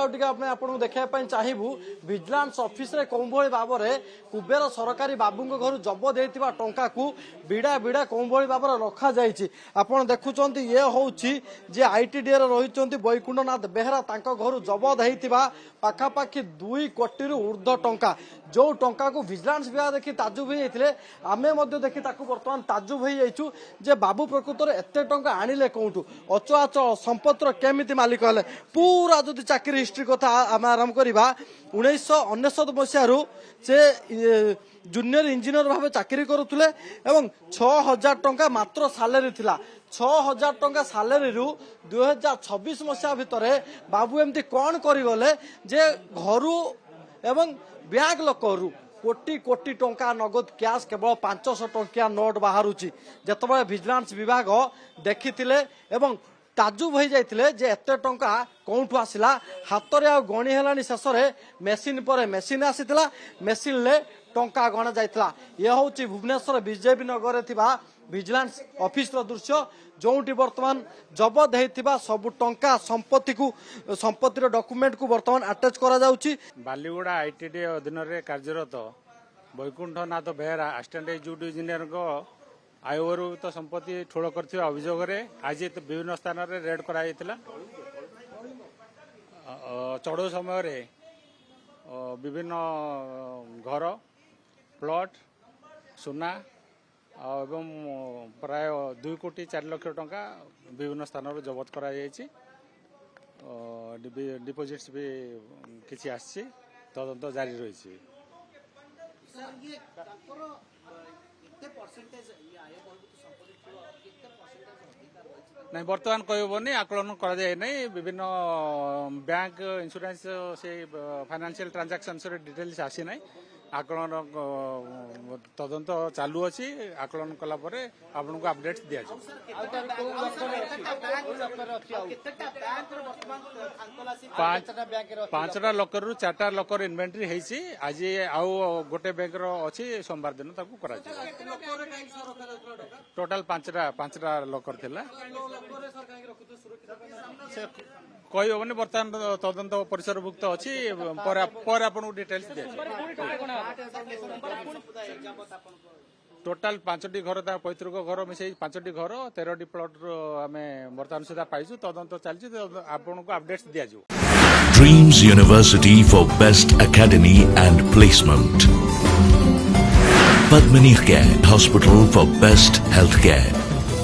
टिके आपको देखा चाहबू विजिलेंस ऑफिस रे कौन भाई भाव में कुबेर सरकारी बाबू घर जबत होता टंका को विड़ा विड़ा कौन भाई भाव में रखा जाइए। आपड़ देखुं ये हूँ जे आईटीडीए रही वैकुंठनाथ बेहरा घर जबत होता पाखापाखि 2 कोटी ऊर्ध्व टंका जो टंका को विजिलेंस विभाग देखी ताजुब होते आम देखी बर्तमान ताजुब हो जे बाबू प्रकृत में एत टंका आणिले कौटू अचल संपत्तिर केमिति मालिक हेले पूरा जो चाकरी हिस्ट्री कथा आम आरंभ करवा 1999 मसीह से जूनियर इंजीनियर भाव चाकरी करुले 6000 टंका मात्र सालेरी थिला 6000 टंका सालेरी 2026 मसीहा भितर बाबू एमती कौन करगले जे घरू एवं ब्याग लकरू कोटी कोटी टंका नगद कैश केवल 500 टंकिया नोट बाहरुची जेतबे विजिलेंस विभाग देखी ताजुब हो जाते जे एत टंका कौटू आसला हाथ में गणी है शेष मेसीन पर मेसीन आसीला मेसीन ले टंका गणा जाइतला। ये हूँ भुवनेश्वर बीजेपी नगर विजिलेंस ऑफिस दृश्य जोटी बर्तमान जबत होता सबू टंका संपत्तिर डॉक्यूमेंट को बर्तमान अटैच करा जाउची। बालीगुड़ा आईटीडी अधीन कार्यरत Baikunthanath Behera assistant executive engineer आयोगरू तो संपत्ति ठोड़ कर अभियोग आज विभिन्न स्थान में रेड कराइला चढ़ऊ समय विभिन्न घर प्लॉट सुना एवं प्राय 2 कोटी 4 लाख टंका विभिन्न स्थान जबत करा डिपोजिट्स भी किसी आसी तदंत जारी रही। नहीं बर्तमान कहबनी आकलन करा जाए नहीं विभिन्न बैंक इंश्योरेंस से फाइनेंशियल ट्रांजैक्शन डिटेल्स आसी नहीं आकलन तदंत चालू अच्छी आकलन कला परे आपन को अपडेट दिया पांचटा लकर रु 4टा लकर इन्वेंटरी है आज आउ गोटे बैंक अच्छी सोमवार दिन करा टोटाल 5टा लकर थिला कहबनी बर्तमान तदंत परिसरभुक्त अच्छी पर आपन डिटेल्स दिया टोटाल 5टी घर पैतृक घर मिसे 5टी घर 13टी प्लॉट आम बर्तमान सुधा पाइछु तदंत चलछि आपन को अपडेट्स दिया जाऊ। Dreams University for Best Academy and Placement. Padmini Care Hospital for Best Healthcare.